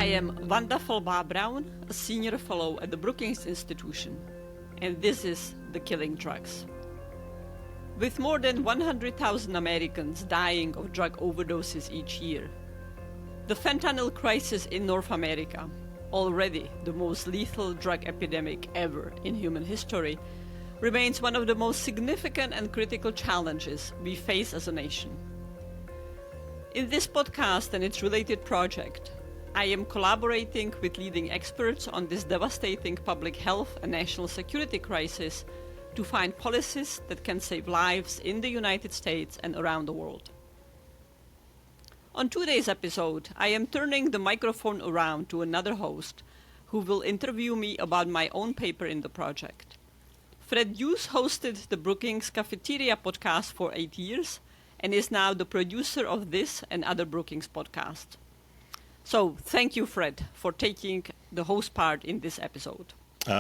am Vanda Felbab-Brown, a senior fellow at the Brookings Institution, and this is The Killing Drugs. With more than 100,000 Americans dying of drug overdoses each year, the fentanyl crisis in North America, already the most lethal drug epidemic ever in human history, remains one of the most significant and critical challenges we face as a nation. In this podcast and its related project, I am collaborating with leading experts on this devastating public health and national security crisis to find policies that can save lives in the United States and around the world. On today's episode, I am turning the microphone around to another host who will interview me about my own paper in the project. Fred Hughes hosted the Brookings Cafeteria podcast for 8 years and is now the producer of this and other Brookings podcasts. So thank you, Fred, for taking the host part in this episode.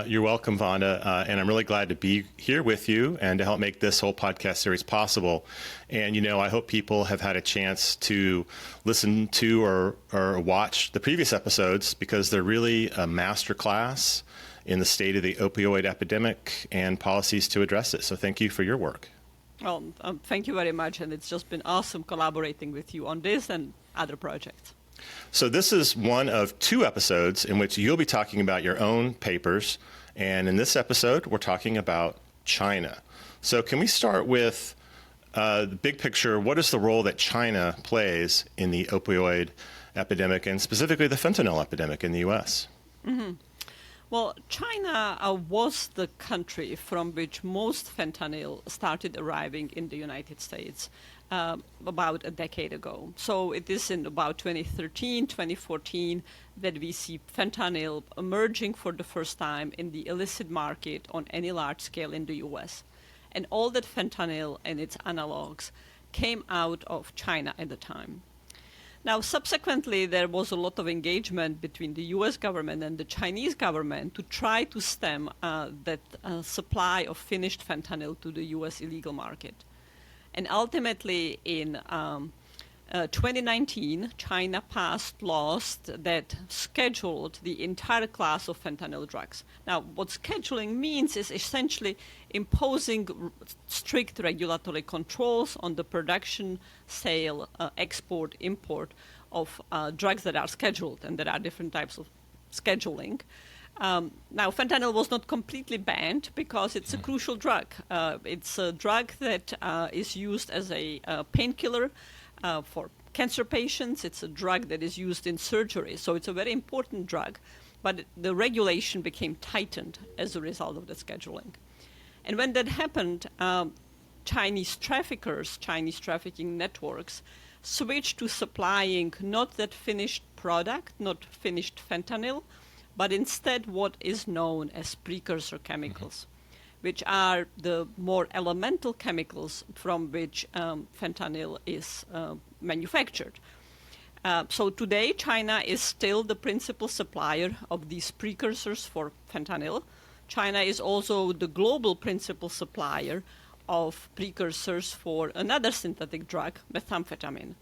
You're welcome, Vanda, and I'm really glad to be here with you and to help make this whole podcast series possible. And, I hope people have had a chance to listen to or watch the previous episodes because they're really a masterclass in the state of the opioid epidemic and policies to address it. So thank you for your work. Well, thank you very much, and it's just been awesome collaborating with you on this and other projects. So this is one of 2 episodes in which you'll be talking about your own papers. And in this episode, we're talking about China. So can we start with the big picture? What is the role that China plays in the opioid epidemic and specifically the fentanyl epidemic in the U.S.? Mm-hmm. Well, China was the country from which most fentanyl started arriving in the United States about a decade ago. So it is in about 2013, 2014 that we see fentanyl emerging for the first time in the illicit market on any large scale in the US. And all that fentanyl and its analogs came out of China at the time. Now, subsequently, there was a lot of engagement between the U.S. government and the Chinese government to try to stem that supply of finished fentanyl to the U.S. illegal market. And ultimately, in 2019, China passed laws that scheduled the entire class of fentanyl drugs. Now, what scheduling means is essentially imposing strict regulatory controls on the production, sale, export, import of drugs that are scheduled, and there are different types of scheduling. Now, fentanyl was not completely banned because it's a crucial drug. It's a drug that is used as a painkiller for cancer patients. It's a drug that is used in surgery. So it's a very important drug, but the regulation became tightened as a result of the scheduling. And when that happened, Chinese traffickers, Chinese trafficking networks, switched to supplying not that finished product, not finished fentanyl, but instead what is known as precursor chemicals, which are the more elemental chemicals from which fentanyl is manufactured. So today, China is still the principal supplier of these precursors for fentanyl. China is also the global principal supplier of precursors for another synthetic drug, methamphetamine.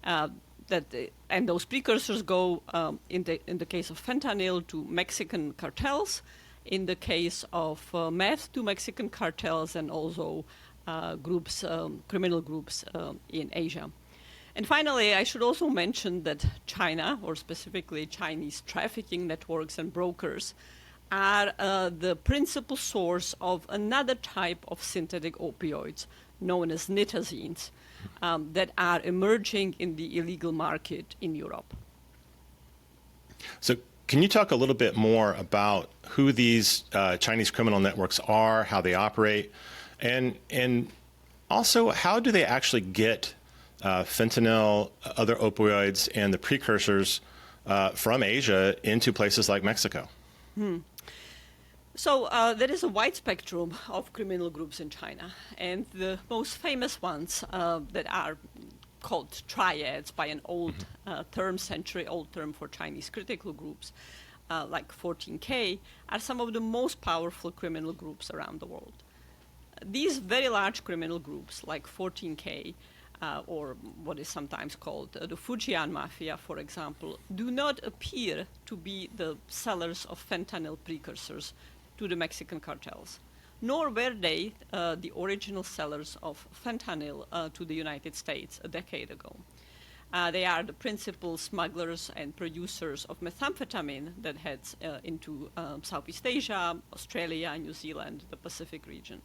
And those precursors go, in the case of fentanyl, to Mexican cartels, in the case of meth to Mexican cartels, and also criminal groups in Asia. And finally, I should also mention that China, or specifically Chinese trafficking networks and brokers, are the principal source of another type of synthetic opioids known as nitazines that are emerging in the illegal market in Europe. So can you talk a little bit more about who these Chinese criminal networks are, how they operate, and also how do they actually get fentanyl, other opioids, and the precursors from Asia into places like Mexico? So there is a wide spectrum of criminal groups in China, and the most famous ones that are called triads by an old term, century-old term for Chinese critical groups, like 14K, are some of the most powerful criminal groups around the world. These very large criminal groups, like 14K, or what is sometimes called the Fujian Mafia, for example, do not appear to be the sellers of fentanyl precursors to the Mexican cartels, nor were they the original sellers of fentanyl to the United States a decade ago. They are the principal smugglers and producers of methamphetamine that heads into Southeast Asia, Australia, New Zealand, the Pacific region.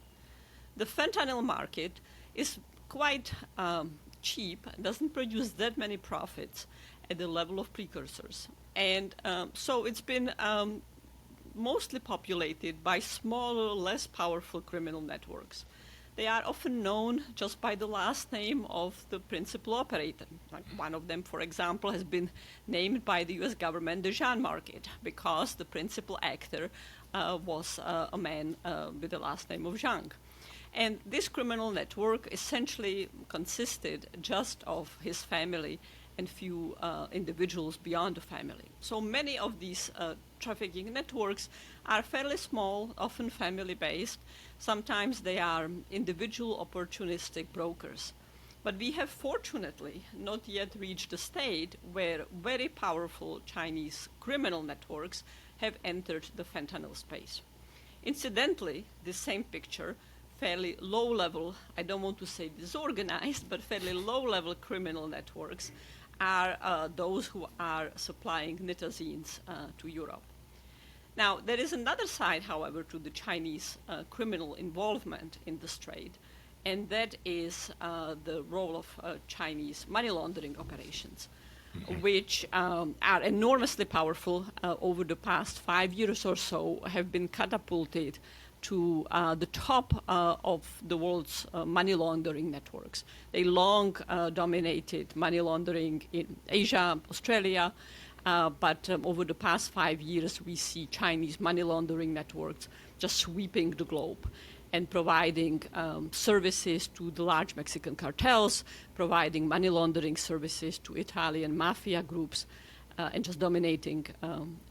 The fentanyl market is quite cheap, doesn't produce that many profits at the level of precursors. And so it's been mostly populated by smaller, less powerful criminal networks. They are often known just by the last name of the principal operator. Like one of them, for example, has been named by the U.S. government the Jean Market because the principal actor was a man with the last name of Zhang. And this criminal network essentially consisted just of his family and few individuals beyond the family. So many of these trafficking networks are fairly small, often family-based. Sometimes they are individual opportunistic brokers. But we have fortunately not yet reached a state where very powerful Chinese criminal networks have entered the fentanyl space. Incidentally, this same picture, fairly low-level, I don't want to say disorganized, but fairly low-level criminal networks are those who are supplying nitazines to Europe. Now, there is another side, however, to the Chinese criminal involvement in this trade, and that is the role of Chinese money laundering operations, which are enormously powerful over the past 5 years or so, have been catapulted to the top of the world's money laundering networks. They long dominated money laundering in Asia, Australia, but over the past 5 years, we see Chinese money laundering networks just sweeping the globe and providing services to the large Mexican cartels, providing money laundering services to Italian mafia groups, and just dominating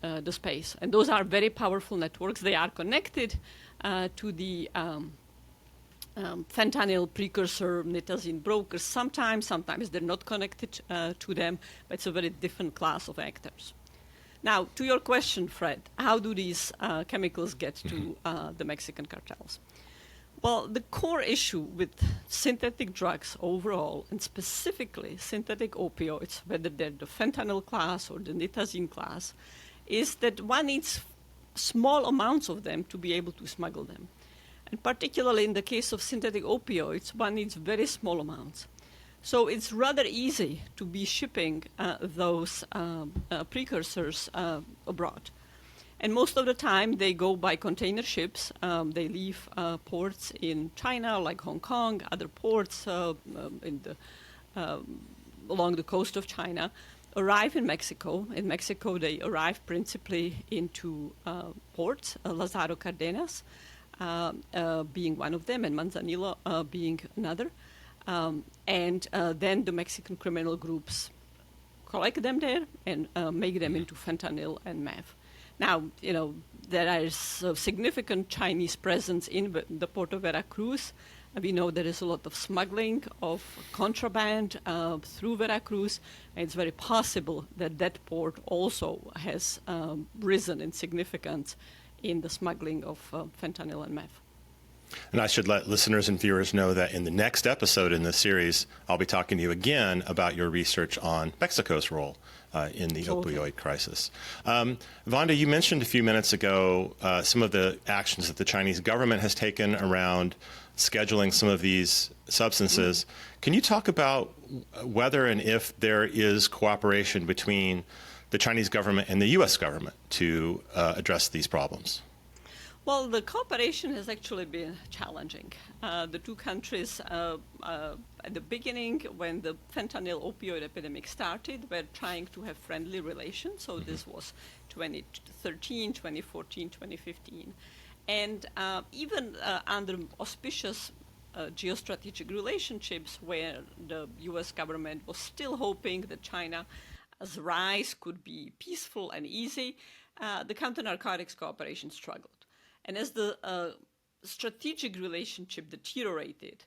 the space. And those are very powerful networks. They are connected to the fentanyl precursor nitazine brokers sometimes they're not connected to them, but it's a very different class of actors. Now, to your question, Fred, how do these chemicals get to the Mexican cartels? Well, the core issue with synthetic drugs overall, and specifically synthetic opioids, whether they're the fentanyl class or the nitazine class, is that one needs small amounts of them to be able to smuggle them. And particularly in the case of synthetic opioids, one needs very small amounts. So it's rather easy to be shipping those precursors abroad. And most of the time, they go by container ships. They leave ports in China, like Hong Kong, other ports along the coast of China, arrive in Mexico. In Mexico, they arrive principally into ports, Lázaro Cárdenas being one of them, and Manzanillo being another. And then the Mexican criminal groups collect them there and make them into fentanyl and meth. Now, there is a significant Chinese presence in the port of Veracruz. We know there is a lot of smuggling of contraband through Veracruz, and it's very possible that that port also has risen in significance in the smuggling of fentanyl and meth. And I should let listeners and viewers know that in the next episode in this series, I'll be talking to you again about your research on Mexico's role in the opioid crisis. Vanda, you mentioned a few minutes ago some of the actions that the Chinese government has taken around scheduling some of these substances. Can you talk about whether and if there is cooperation between the Chinese government and the U.S. government to address these problems? Well, the cooperation has actually been challenging. The two countries, at the beginning, when the fentanyl opioid epidemic started, were trying to have friendly relations. So this was 2013, 2014, 2015. And even under auspicious geostrategic relationships where the U.S. government was still hoping that China's rise could be peaceful and easy, the counter-narcotics cooperation struggled. And as the strategic relationship deteriorated,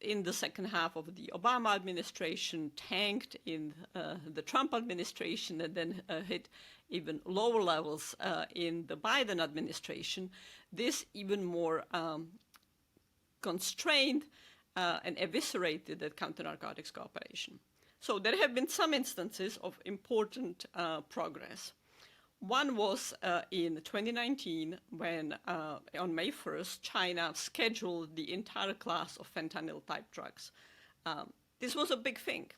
in the second half of the Obama administration, tanked in the Trump administration, and then hit even lower levels in the Biden administration, this even more constrained and eviscerated that counter-narcotics cooperation. So there have been some instances of important progress. One was in 2019 when, on May 1st, China scheduled the entire class of fentanyl-type drugs. This was a big thing,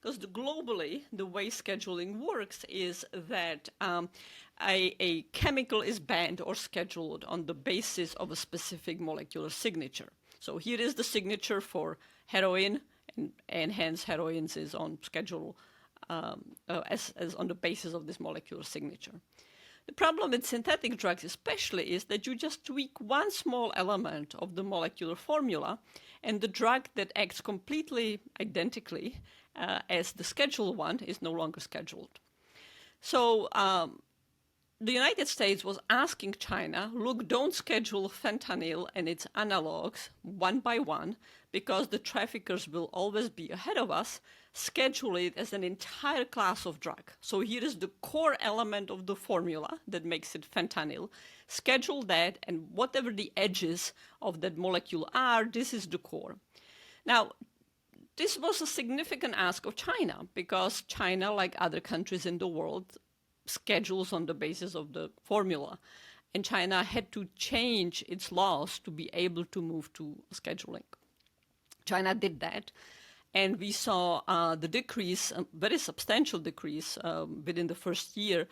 because globally, the way scheduling works is that a chemical is banned or scheduled on the basis of a specific molecular signature. So here is the signature for heroin, and hence heroin is on schedule as on the basis of this molecular signature. The problem with synthetic drugs especially is that you just tweak one small element of the molecular formula, and the drug that acts completely identically as the scheduled one is no longer scheduled. So the United States was asking China, look, don't schedule fentanyl and its analogs one by one, because the traffickers will always be ahead of us. Schedule it as an entire class of drug. So here is the core element of the formula that makes it fentanyl. Schedule that, and whatever the edges of that molecule are, this is the core. Now, this was a significant ask of China, because China, like other countries in the world, schedules on the basis of the formula. And China had to change its laws to be able to move to scheduling. China did that, and we saw the decrease, a very substantial decrease within the first year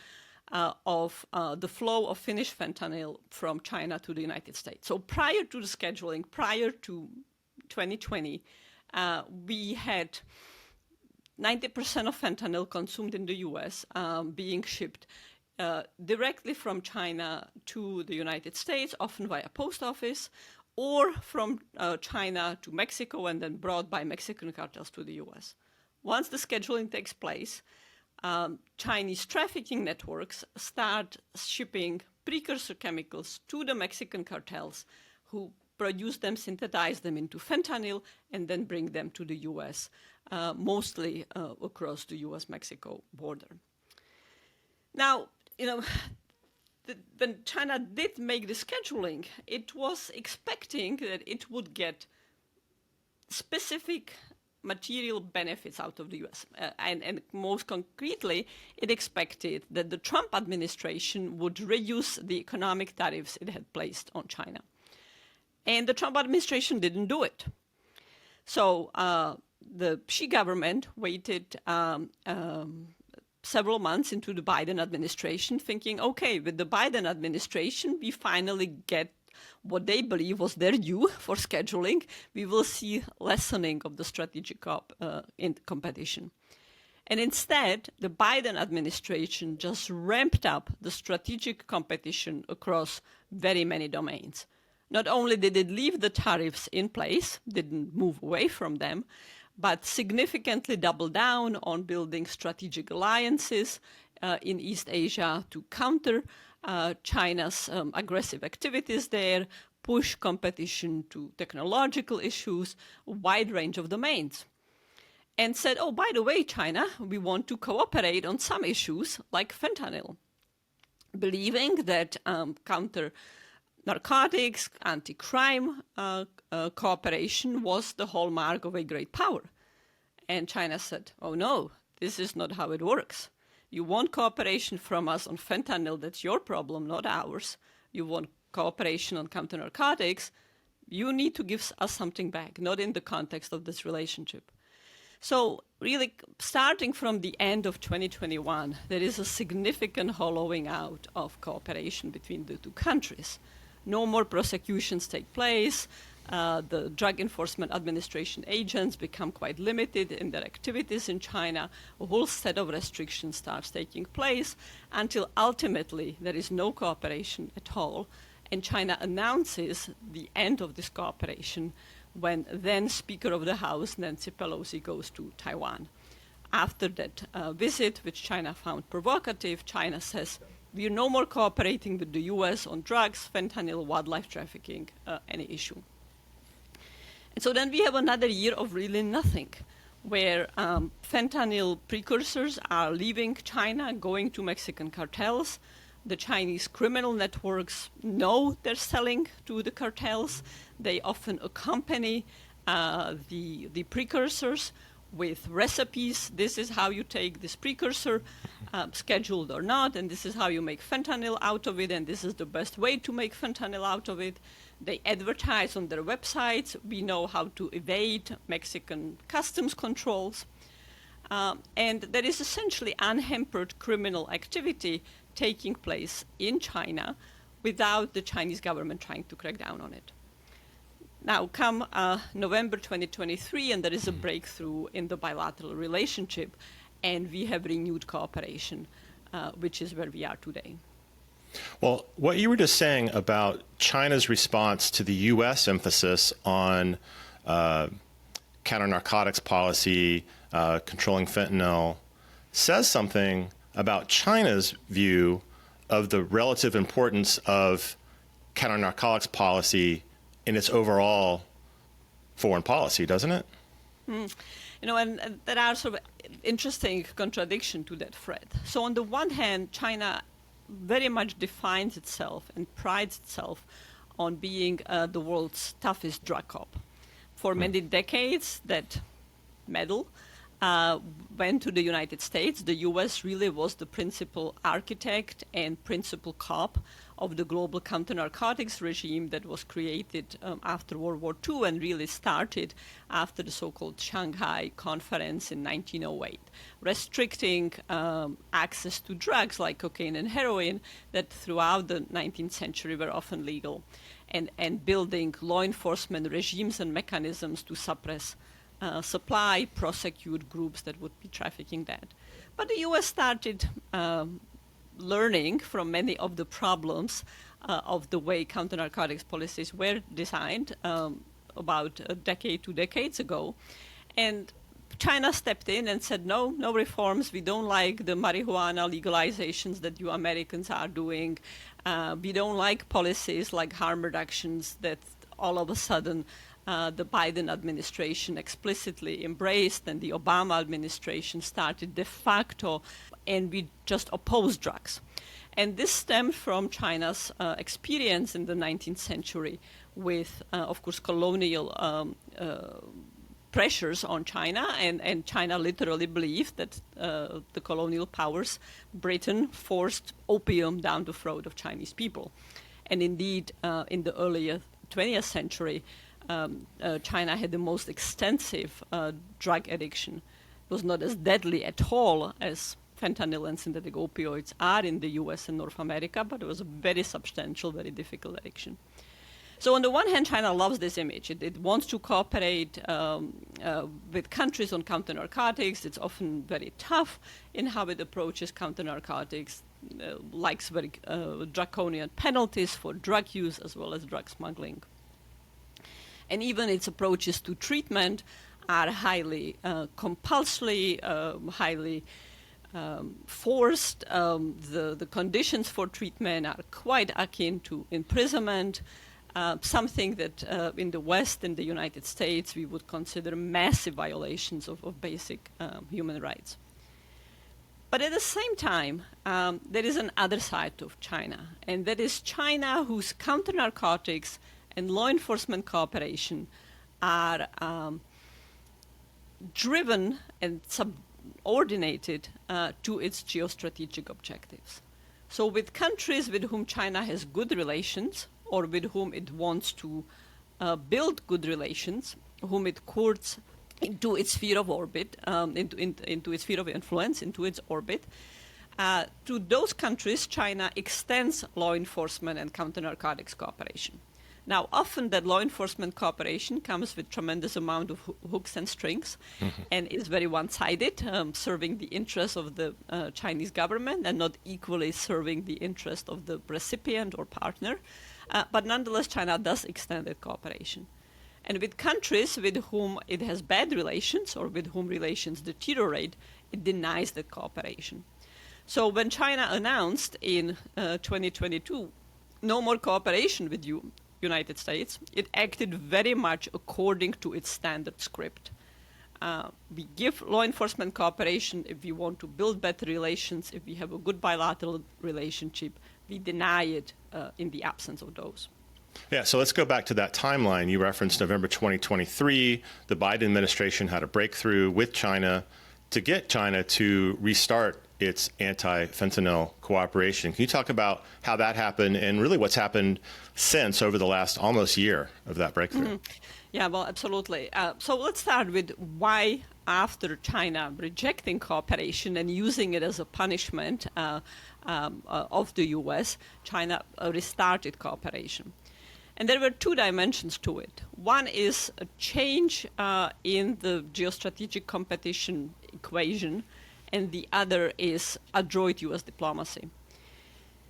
of the flow of finished fentanyl from China to the United States. So prior to the scheduling, prior to 2020, we had 90% of fentanyl consumed in the U.S. Being shipped directly from China to the United States, often via post office, or from China to Mexico and then brought by Mexican cartels to the U.S. Once the scheduling takes place, Chinese trafficking networks start shipping precursor chemicals to the Mexican cartels, who produce them, synthesize them into fentanyl, and then bring them to the U.S., mostly across the U.S.-Mexico border. Now, when China did make the scheduling, it was expecting that it would get specific material benefits out of the U.S. And most concretely, it expected that the Trump administration would reduce the economic tariffs it had placed on China. And the Trump administration didn't do it. So the Xi government waited several months into the Biden administration, thinking, okay, with the Biden administration, we finally get what they believe was their due for scheduling. We will see lessening of the strategic competition. And instead, the Biden administration just ramped up the strategic competition across very many domains. Not only did it leave the tariffs in place, didn't move away from them, but significantly doubled down on building strategic alliances in East Asia to counter China's aggressive activities there, push competition to technological issues, a wide range of domains. And said, oh, by the way, China, we want to cooperate on some issues like fentanyl, believing that counter-narcotics, anti-crime cooperation was the hallmark of a great power. And China said, oh no, this is not how it works. You want cooperation from us on fentanyl, that's your problem, not ours. You want cooperation on counter-narcotics, you need to give us something back, not in the context of this relationship. So really, starting from the end of 2021, there is a significant hollowing out of cooperation between the two countries. No more prosecutions take place. The Drug Enforcement Administration agents become quite limited in their activities in China. A whole set of restrictions starts taking place until ultimately there is no cooperation at all. And China announces the end of this cooperation when then Speaker of the House, Nancy Pelosi, goes to Taiwan. After that visit, which China found provocative, China says, we are no more cooperating with the U.S. on drugs, fentanyl, wildlife trafficking, any issue. And so then we have another year of really nothing, where fentanyl precursors are leaving China, going to Mexican cartels. The Chinese criminal networks know they're selling to the cartels. They often accompany the precursors with recipes. This is how you take this precursor, scheduled or not, and this is how you make fentanyl out of it, and this is the best way to make fentanyl out of it. They advertise on their websites. We know how to evade Mexican customs controls. And there is essentially unhampered criminal activity taking place in China without the Chinese government trying to crack down on it. Now, come November 2023, and there is a breakthrough in the bilateral relationship, and we have renewed cooperation, which is where we are today. Well, what you were just saying about China's response to the U.S. emphasis on counter-narcotics policy, controlling fentanyl, says something about China's view of the relative importance of counter-narcotics policy in its overall foreign policy, doesn't it? You know, and there are sort of interesting contradiction to that thread. So on the one hand, China very much defines itself and prides itself on being the world's toughest drug cop. For many decades, that medal went to the United States. The U.S. really was the principal architect and principal cop of the global counter-narcotics regime that was created after World War II and really started after the so-called Shanghai Conference in 1908, restricting access to drugs like cocaine and heroin that throughout the 19th century were often legal, and building law enforcement regimes and mechanisms to suppress supply, prosecute groups that would be trafficking that. But the U.S. started learning from many of the problems of the way counter-narcotics policies were designed about a decade, 2 decades ago. And China stepped in and said, no reforms. We don't like the marijuana legalizations that you Americans are doing. We don't like policies like harm reductions that all of a sudden the Biden administration explicitly embraced and the Obama administration started de facto, and we just oppose drugs. And this stemmed from China's experience in the 19th century with, of course, colonial pressures on China, and China literally believed that the colonial powers, Britain, forced opium down the throat of Chinese people. And indeed, in the earlier 20th century, China had the most extensive drug addiction. It was not as deadly at all as fentanyl and synthetic opioids are in the US and North America, but it was a very substantial, very difficult addiction. So on the one hand, China loves this image. It wants to cooperate with countries on counter-narcotics. It's often very tough in how it approaches counter-narcotics, likes very draconian penalties for drug use as well as drug smuggling. And even its approaches to treatment are highly compulsory, highly forced. The conditions for treatment are quite akin to imprisonment, something that in the West, in the United States, we would consider massive violations of basic human rights. But at the same time, there is another side of China, and that is China whose counter-narcotics and law enforcement cooperation are driven and subordinated to its geostrategic objectives. So with countries with whom China has good relations, or with whom it wants to build good relations, whom it courts into its sphere of orbit, into its sphere of influence, into its orbit, to those countries, China extends law enforcement and counter-narcotics cooperation. Now, often that law enforcement cooperation comes with tremendous amount of hooks and strings, and is very one-sided, serving the interests of the Chinese government and not equally serving the interest of the recipient or partner. But nonetheless, China does extend that cooperation. And with countries with whom it has bad relations or with whom relations deteriorate, it denies that cooperation. So when China announced in 2022, no more cooperation with you, United States, it acted very much according to its standard script. We give law enforcement cooperation if we want to build better relations, if we have a good bilateral relationship. We deny it in the absence of those. Yeah, so let's go back to that timeline. You referenced November 2023. The Biden administration had a breakthrough with China to get China to restart its anti-fentanyl cooperation. Can you talk about how that happened and really what's happened since over the last almost year of that breakthrough? Yeah, well, absolutely. So let's start with why, after China rejecting cooperation and using it as a punishment of the U.S., China restarted cooperation. And there were two dimensions to it. One is a change in the geostrategic competition equation, and the other is adroit U.S. diplomacy.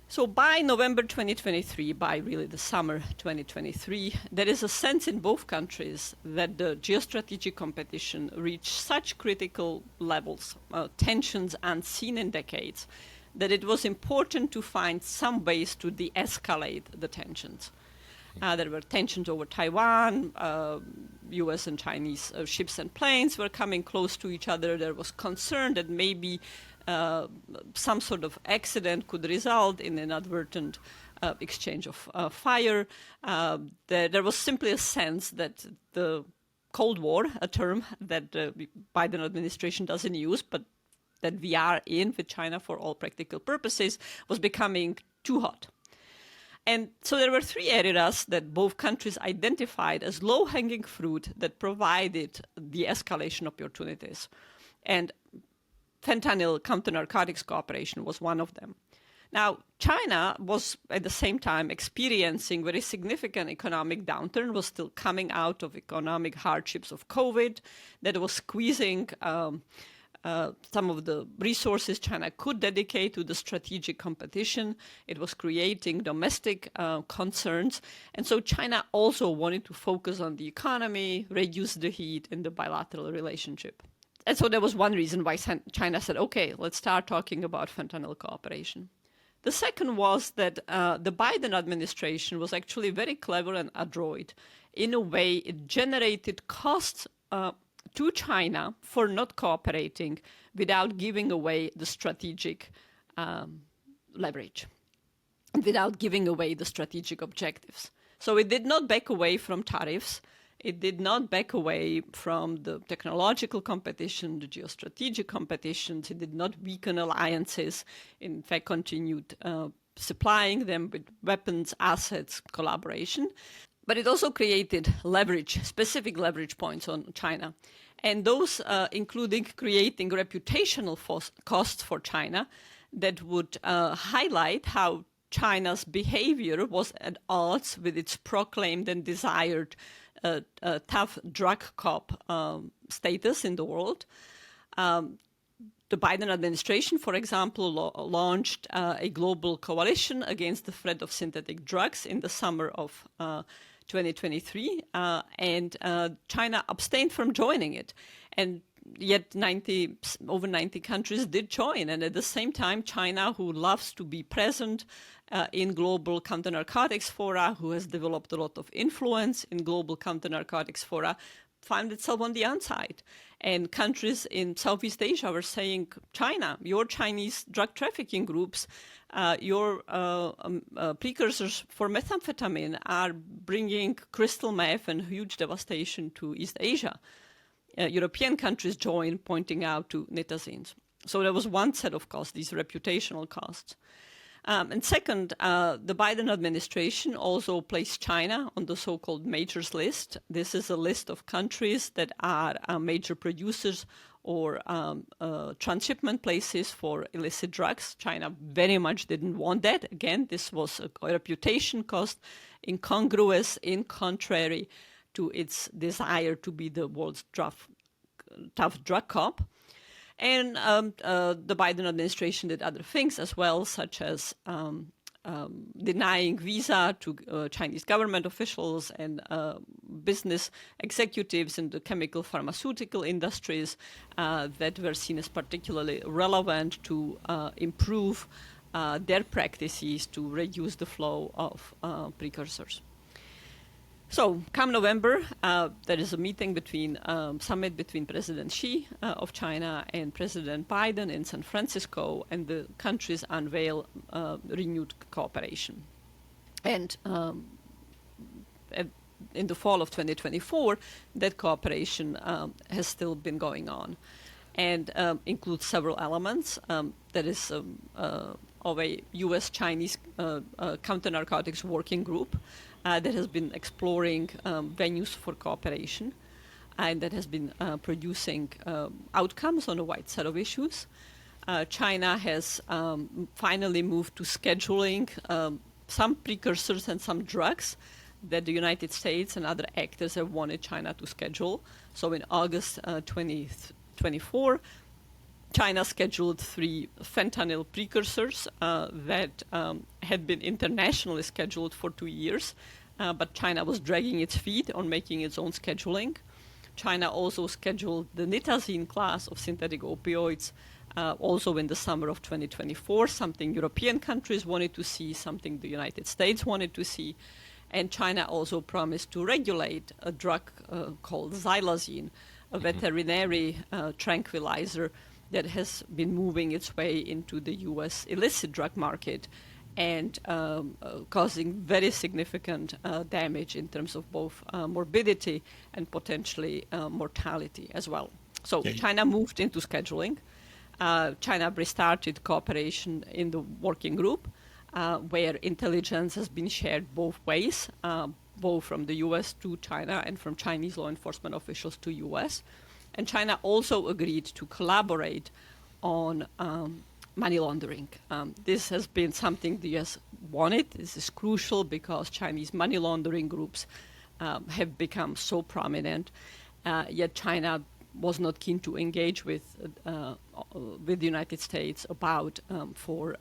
So by November 2023, by really the summer 2023, there is a sense in both countries that the geostrategic competition reached such critical levels, tensions unseen in decades, that it was important to find some ways to de-escalate the tensions. There were tensions over Taiwan. U.S. and Chinese ships and planes were coming close to each other. There was concern that maybe some sort of accident could result in an inadvertent exchange of fire. There was simply a sense that the Cold War, a term that the Biden administration doesn't use, but that we are in with China for all practical purposes, was becoming too hot. And so there were three areas that both countries identified as low-hanging fruit that provided the escalation opportunities. And fentanyl counter-narcotics cooperation was one of them. Now, China was at the same time experiencing very significant economic downturn, was still coming out of economic hardships of COVID, that was squeezing some of the resources China could dedicate to the strategic competition. It was creating domestic concerns. And so China also wanted to focus on the economy, reduce the heat in the bilateral relationship. And so there was one reason why China said, okay, let's start talking about fentanyl cooperation. The second was that the Biden administration was actually very clever and adroit. In a way, it generated costs to China for not cooperating without giving away the strategic leverage, without giving away the strategic objectives. So it did not back away from tariffs. It did not back away from the technological competition, the geostrategic competitions. It did not weaken alliances. In fact, continued supplying them with weapons, assets, collaboration. But it also created leverage, specific leverage points on China. And those including creating reputational costs for China that would highlight how China's behavior was at odds with its proclaimed and desired tough drug cop status in the world. The Biden administration, for example, launched a global coalition against the threat of synthetic drugs in the summer of 2023, and China abstained from joining it. And yet over 90 countries did join. And at the same time, China, who loves to be present in global counter-narcotics fora, who has developed a lot of influence in global counter-narcotics fora, found itself on the outside. And countries in Southeast Asia were saying, China, your Chinese drug trafficking groups, your precursors for methamphetamine are bringing crystal meth and huge devastation to East Asia. European countries joined, pointing out to nitazens. So there was one set of costs, these reputational costs. And second, the Biden administration also placed China on the so-called majors list. This is a list of countries that are major producers or transshipment places for illicit drugs. China very much didn't want that. Again, this was a reputation cost, incongruous, in contrary to its desire to be the world's tough drug cop. And the Biden administration did other things as well, such as denying visa to Chinese government officials and business executives in the chemical pharmaceutical industries that were seen as particularly relevant to improve their practices to reduce the flow of precursors. So, come November, there is a meeting summit between President Xi of China and President Biden in San Francisco, and the countries unveil renewed cooperation. And in the fall of 2024, that cooperation has still been going on, and includes several elements. There is of a U.S. Chinese counter-narcotics working group that has been exploring venues for cooperation, and that has been producing outcomes on a wide set of issues. China has finally moved to scheduling some precursors and some drugs that the United States and other actors have wanted China to schedule. So in August 2024, China scheduled 3 fentanyl precursors that had been internationally scheduled for 2 years, but China was dragging its feet on making its own scheduling. China also scheduled the nitazene class of synthetic opioids also in the summer of 2024, something European countries wanted to see, something the United States wanted to see. And China also promised to regulate a drug called xylazine, a veterinary tranquilizer that has been moving its way into the U.S. illicit drug market and causing very significant damage in terms of both morbidity and potentially mortality as well. So China moved into scheduling. China restarted cooperation in the working group, where intelligence has been shared both ways, both from the U.S. to China and from Chinese law enforcement officials to U.S. And China also agreed to collaborate on money laundering. This has been something the U.S. wanted. This is crucial because Chinese money laundering groups have become so prominent, yet China was not keen to engage with the United States about for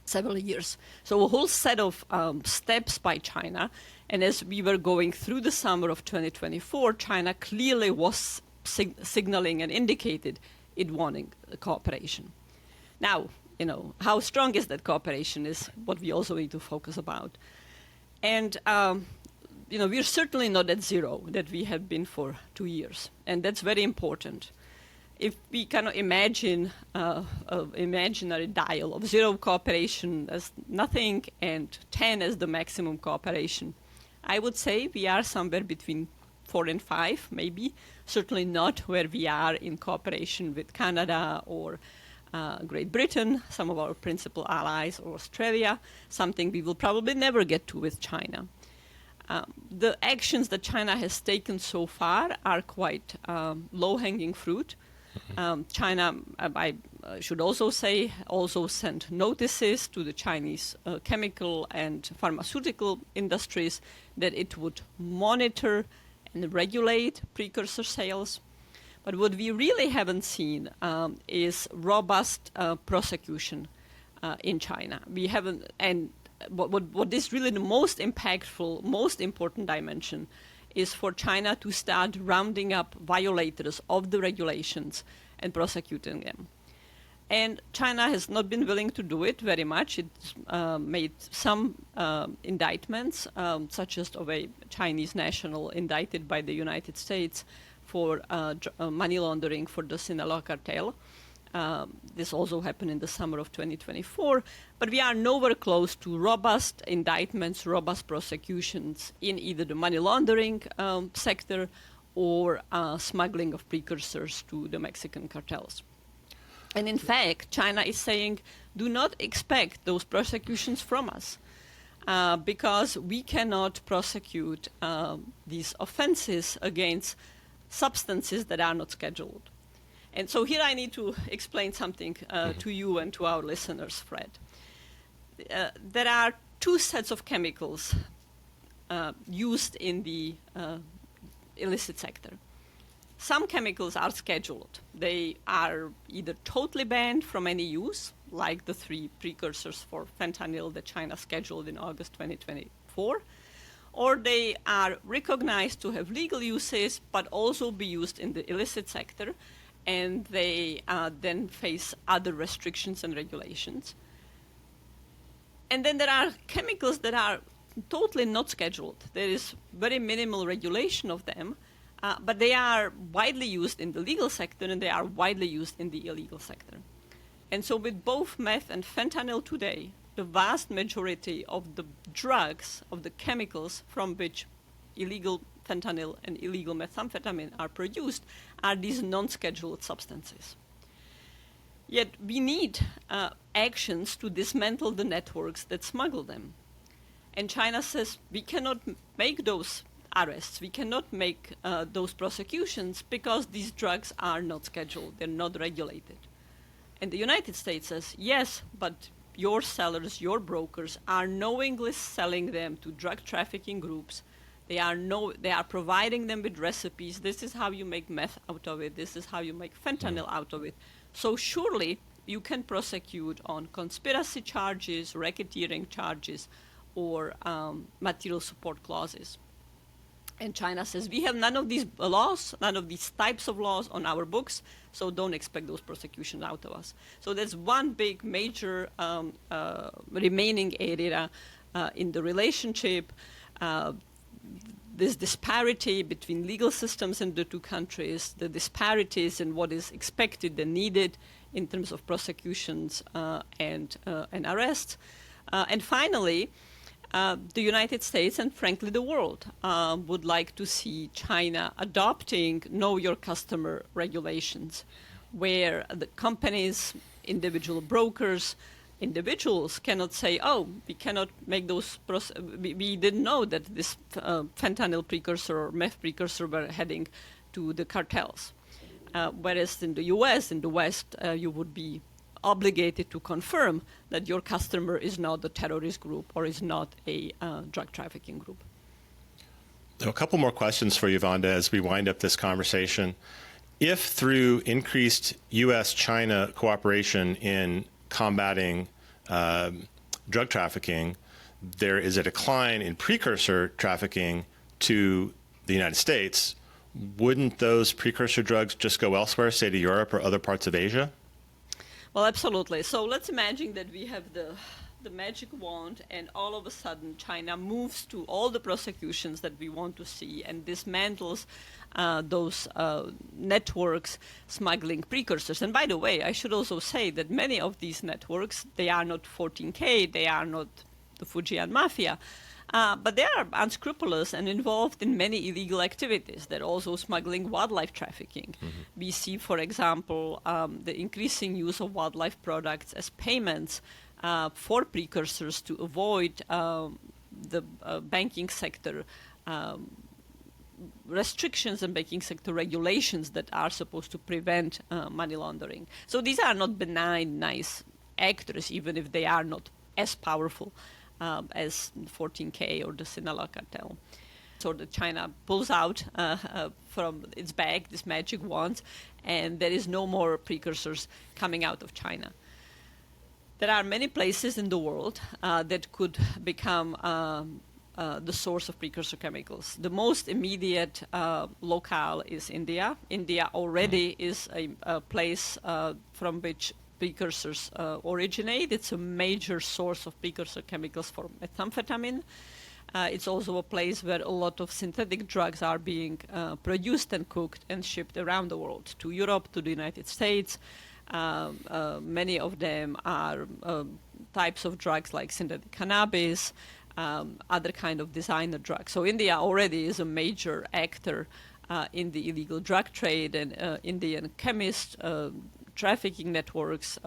several years. So a whole set of steps by China. And as we were going through the summer of 2024, China clearly was signaling and indicated it wanting cooperation. Now, how strong is that cooperation is what we also need to focus about. And, we're certainly not at zero that we have been for 2 years. And that's very important. If we cannot imagine an imaginary dial of 0 cooperation as nothing and 10 as the maximum cooperation, I would say we are somewhere between 4 and 5, maybe. Certainly not where we are in cooperation with Canada or Great Britain, some of our principal allies, or Australia, something we will probably never get to with China. The actions that China has taken so far are quite low-hanging fruit. China, I should also say, also sent notices to the Chinese chemical and pharmaceutical industries that it would monitor and regulate precursor sales. But what we really haven't seen is robust prosecution in China. We haven't, and what is really the most impactful, most important dimension is for China to start rounding up violators of the regulations and prosecuting them. And China has not been willing to do it very much. It's made some indictments, such as of a Chinese national indicted by the United States for money laundering for the Sinaloa cartel. This also happened in the summer of 2024, but we are nowhere close to robust indictments, robust prosecutions in either the money laundering sector or smuggling of precursors to the Mexican cartels. And in fact, China is saying, do not expect those prosecutions from us because we cannot prosecute these offenses against substances that are not scheduled. And so here I need to explain something to you and to our listeners, Fred. There are 2 sets of chemicals used in the illicit sector. Some chemicals are scheduled. They are either totally banned from any use, like the 3 precursors for fentanyl that China scheduled in August 2024, or they are recognized to have legal uses, but also be used in the illicit sector, and they then face other restrictions and regulations. And then there are chemicals that are totally not scheduled. There is very minimal regulation of them, but they are widely used in the legal sector and they are widely used in the illegal sector. And so with both meth and fentanyl today, the vast majority of the drugs, of the chemicals from which illegal fentanyl and illegal methamphetamine are produced are these non-scheduled substances. Yet we need actions to dismantle the networks that smuggle them. And China says we cannot make those arrests, we cannot make those prosecutions because these drugs are not scheduled, they're not regulated. And the United States says, yes, but your sellers, your brokers are knowingly selling them to drug trafficking groups. They are providing them with recipes. This is how you make meth out of it. This is how you make fentanyl out of it. So surely you can prosecute on conspiracy charges, racketeering charges, or material support clauses. And China says, we have none of these laws, none of these types of laws on our books, so don't expect those prosecutions out of us. So there's one big major remaining area in the relationship, this disparity between legal systems in the two countries, the disparities in what is expected and needed in terms of prosecutions and arrests. And finally, the United States and frankly the world would like to see China adopting know your customer regulations, where the companies, individual brokers, individuals cannot say, oh, we cannot make those, we didn't know that this fentanyl precursor or meth precursor were heading to the cartels. Whereas in the US, in the West, you would be obligated to confirm that your customer is not a terrorist group or is not a drug trafficking group. So a couple more questions for you, Vanda, as we wind up this conversation. If through increased U.S. China cooperation in combating drug trafficking, there is a decline in precursor trafficking to the United States, wouldn't those precursor drugs just go elsewhere, say to Europe or other parts of Asia? Well, absolutely. So let's imagine that we have the magic wand and all of a sudden China moves to all the prosecutions that we want to see and dismantles those networks smuggling precursors. And by the way, I should also say that many of these networks, they are not 14K, they are not the Fujian Mafia, but they are unscrupulous and involved in many illegal activities. They're also smuggling wildlife trafficking. Mm-hmm. We see, for example, the increasing use of wildlife products as payments for precursors to avoid the banking sector restrictions and banking sector regulations that are supposed to prevent money laundering. So these are not benign, nice actors, even if they are not as powerful as 14K or the Sinaloa cartel. So that China pulls out from its bag this magic wand, and there is no more precursors coming out of China. There are many places in the world that could become the source of precursor chemicals. The most immediate locale is India. India already is a place from which precursors originate. It's a major source of precursor chemicals for methamphetamine. It's also a place where a lot of synthetic drugs are being produced and cooked and shipped around the world, to Europe, to the United States. Many of them are types of drugs like synthetic cannabis, other kind of designer drugs. So India already is a major actor in the illegal drug trade, and Indian chemists, trafficking networks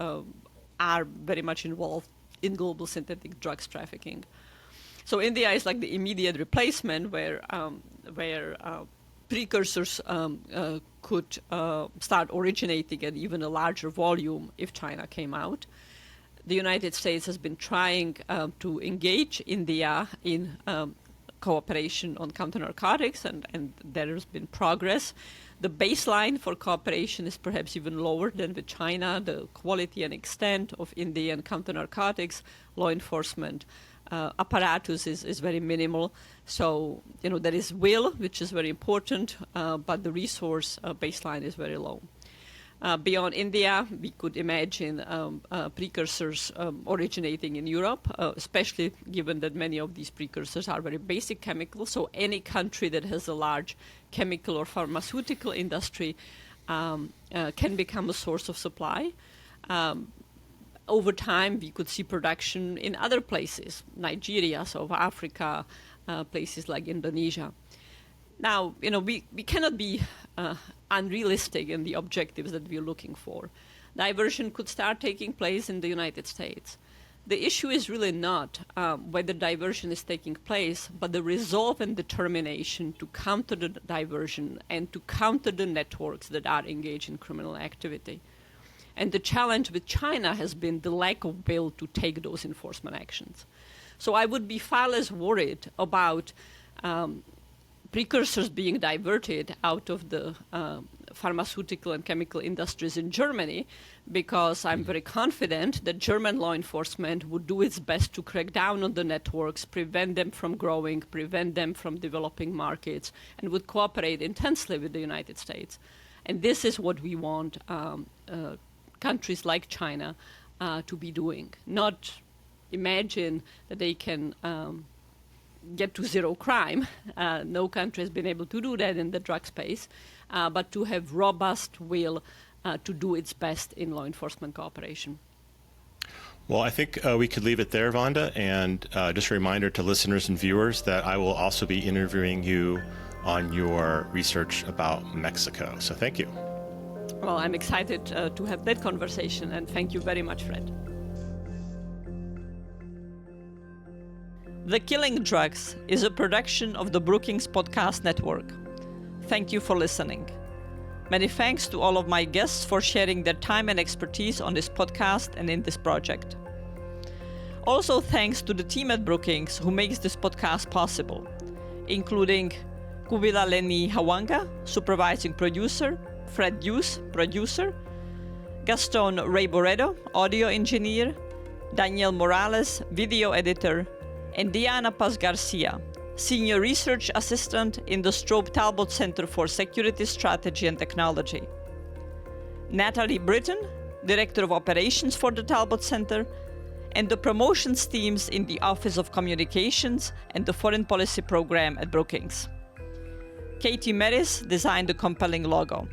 are very much involved in global synthetic drugs trafficking. So India is like the immediate replacement where precursors could start originating at even a larger volume if China came out. The United States has been trying to engage India in cooperation on counter-narcotics, and there has been progress. The baseline for cooperation is perhaps even lower than with China. The quality and extent of Indian counter-narcotics law enforcement apparatus is very minimal. So, there is will, which is very important, but the resource baseline is very low. Beyond India, we could imagine precursors originating in Europe, especially given that many of these precursors are very basic chemicals. So any country that has a large chemical or pharmaceutical industry can become a source of supply. Over time, we could see production in other places, Nigeria, South Africa, places like Indonesia. Now, we cannot be unrealistic in the objectives that we're looking for. Diversion could start taking place in the United States. The issue is really not whether diversion is taking place, but the resolve and determination to counter the diversion and to counter the networks that are engaged in criminal activity. And the challenge with China has been the lack of will to take those enforcement actions. So I would be far less worried about precursors being diverted out of the pharmaceutical and chemical industries in Germany, because I'm very confident that German law enforcement would do its best to crack down on the networks, prevent them from growing, prevent them from developing markets, and would cooperate intensely with the United States. And this is what we want countries like China to be doing, not imagine that they can get to zero crime. No country has been able to do that in the drug space, but to have robust will to do its best in law enforcement cooperation. Well, I think we could leave it there, Vanda, and just a reminder to listeners and viewers that I will also be interviewing you on your research about Mexico. So thank you. Well, I'm excited to have that conversation, and thank you very much, Fred. The Killing Drugs is a production of the Brookings Podcast Network. Thank you for listening. Many thanks to all of my guests for sharing their time and expertise on this podcast and in this project. Also thanks to the team at Brookings who makes this podcast possible, including Kubila Leni Hawanga, supervising producer, Fred Hughes, producer, Gaston Ray Boredo, audio engineer, Daniel Morales, video editor, and Diana Paz Garcia, senior research assistant in the Strobe Talbot Center for Security Strategy and Technology. Natalie Britton, director of operations for the Talbot Center, and the promotions teams in the Office of Communications and the Foreign Policy Program at Brookings. Katie Meris designed the compelling logo.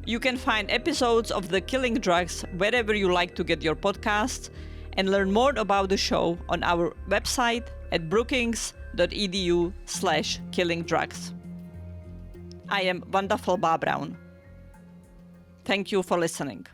You can find episodes of The Killing Drugs wherever you like to get your podcasts, and learn more about the show on our website at brookings.edu/killingdrugs. I am Vanda Felbab-Brown. Thank you for listening.